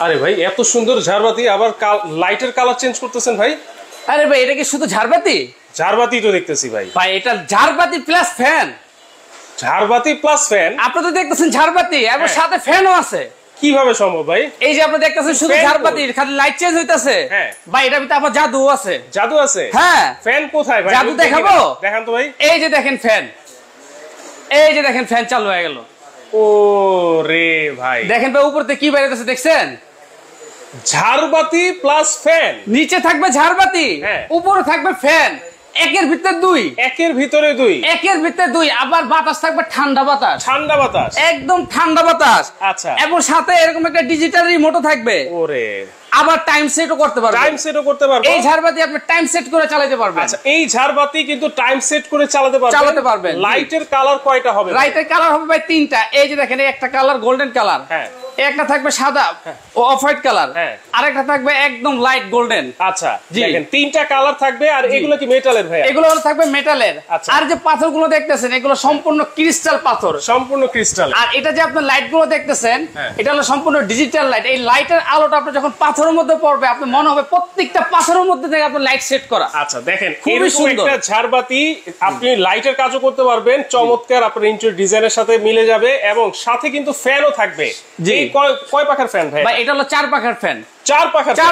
আরে ভাই এত সুন্দর ঝাড়বাতি, আবার লাইটের কালার চেঞ্জ করতেছেন ভাই? আরে ভাই এটা কি শুধু ঝাড়বাতি? ঝাড়বাতি তো দেখতেছি ভাই। ভাই এটা ঝাড়বাতি প্লাস ফ্যান। ঝাড়বাতি প্লাস ফ্যান? আপনি তো দেখতেছেন ঝাড়বাতি এবং সাথে ফ্যানও আছে। কিভাবে সম্ভব ভাই? এই যে আপনি দেখতেছেন শুধু ঝাড়বাতি, খালি লাইট চেঞ্জ হইতাছে। ভাই এটার ভিতরে আবার জাদু আছে। জাদু আছে? হ্যাঁ। ফ্যান কোথায় ভাই? জাদু দেখাবো? দেখান তো ভাই। এই যে দেখেন ফ্যান, এই যে দেখেন ফ্যান চালু হয়ে গেল। ও রে ভাই দেখেন ভাই উপরে কি বেরোতেছে দেখছেন? ঝাড়বাতি প্লাস ফ্যান। নিচে থাকবে ঝাড়বাতি, উপরে থাকবে ফ্যান। একের ভিতরে দুই। একের ভিতরে দুই? একের ভিতরে দুই। আবার বাতাস থাকবে ঠান্ডা বাতাস। ঠান্ডা বাতাস? একদম ঠান্ডা বাতাস। আচ্ছা। এবং সাথে এরকম একটা ডিজিটাল রিমোটও থাকবে। ওরে, আবার টাইম সেটও করতে পারবেন। টাইম সেটও করতে পারবেন। এই ঝাড়বাতি আপনি টাইম সেট করে চালাতে পারবেন। আচ্ছা, এই ঝাড়বাতি কিন্তু টাইম সেট করে চালাতে পারবেন। লাইটের কালার কয়টা হবে? লাইটের কালার হবে ভাই তিনটা। এই যে দেখেন একটা কালার গোল্ডেন কালার, একটা থাকবে সাদা ও অফ হোয়াইট কালার, আরেকটা থাকবে একদম লাইট গোল্ডেন। আচ্ছা, দেখেন তিনটা কালার থাকবে। আর এগুলো কি মেটালের ভাই? এগুলো থাকবে মেটালের। আর যে পাথরগুলো দেখতেছেন এগুলো সম্পূর্ণ ক্রিস্টাল পাথর। সম্পূর্ণ ক্রিস্টাল। আর এটা যে আপনি লাইটগুলো দেখতেছেন এটা হলো সম্পূর্ণ ডিজিটাল লাইট। এই লাইটের আলোটা আপনি যখন পাথরের মধ্যে পড়বে আপনি মনে হবে প্রত্যেকটা পাথরের মধ্যে থেকে আপনি লাইট সেট করা। আচ্ছা দেখেন, খুবই সুন্দর একটা ঝাড়বাতি। আপনি লাইটের কাজও করতে পারবেন, চমৎকার আপনার ইন্টেরিয়র ডিজাইনের সাথে মিলে যাবে। এবং সাথে কিন্তু ফ্যানও থাকবে। জি, কয় পাখার ফ্যান ভাই? এটা হলো 4 পাখার ফ্যান। 4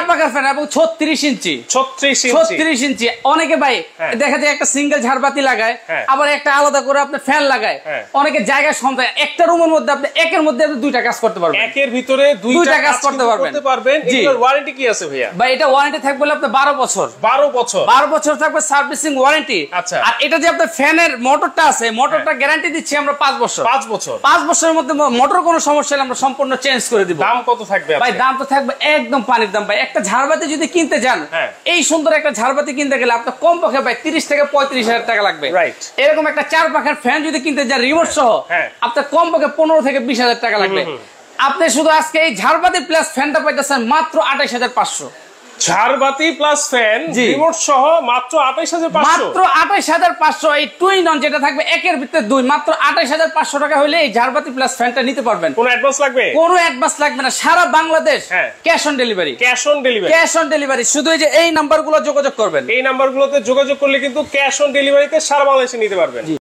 পাখার ফ্যান এবং 36 ইঞ্চি। 36 ইঞ্চি। অনেকে ভাই দেখা যায় একটা সিঙ্গেল ঝাড়বাতি লাগায়, আবার একটা আলাদা করে আপনি ফ্যান লাগায়। অনেকে জায়গা সন্তায় একটা রুমের মধ্যে আপনি একের মধ্যে আপনি দুইটা কাজ করতে পারবেন। একের ভিতরে দুইটা কাজ করতে পারবেন। এর ওয়ারেন্টি কি আছে ভাইয়া? ভাই এটা ওয়ারেন্টি থাকবে আপনার 12 বছর। 12 বছর থাকবে সার্ভিসিং ওয়ারেন্টি। আচ্ছা। আর এটা যে আপনার ফ্যানের মোটরটা আছে, মোটরটা গ্যারান্টি দিচ্ছি আমরা 5 বছর। 5 বছরের মধ্যে মোটর কোনো সমস্যা হলে আমরা সম্পূর্ণ চেঞ্জ করে দিব। দাম কত থাকবে ভাই? দাম তো থাকবে একদম পানির দাম ভাই। একটা ঝাড়বাতি যদি কিনতে যান, এই সুন্দর একটা ঝাড়বাতি কিনতে গেলে আপনার কমপক্ষে ভাই 30 থেকে 35 হাজার টাকা লাগবে। এরকম একটা 4 পাখার ফ্যান যদি কিনতে যান রিমোট সহ, আপনার কমপক্ষে 15 থেকে 20 হাজার টাকা লাগবে। আপনি শুধু আজকে এই ঝাড়বাতি প্লাস ফ্যানটা পাইতেছেন মাত্র 28,500। ঝাড়বাতি প্লাস ফ্যান রিমোট সহ মাত্র 28,500। মাত্র 28,500। এই টুইন অন যেটা থাকবে একের ভিতরে দুই, মাত্র 28,500 টাকা হলে এই ঝাড়বাতি প্লাস ফ্যানটা নিতে পারবেন। কোনো অ্যাডভান্স লাগবে? কোনো অ্যাডভান্স লাগবে না। সারা Bangladesh cash on delivery. Cash on delivery. শুধু এই যে এই নাম্বারগুলো যোগাযোগ করবেন। এই নাম্বারগুলোতে যোগাযোগ করলে কিন্তু ক্যাশ অন ডেলিভারিতে সারা বাংলাদেশে নিতে পারবেন।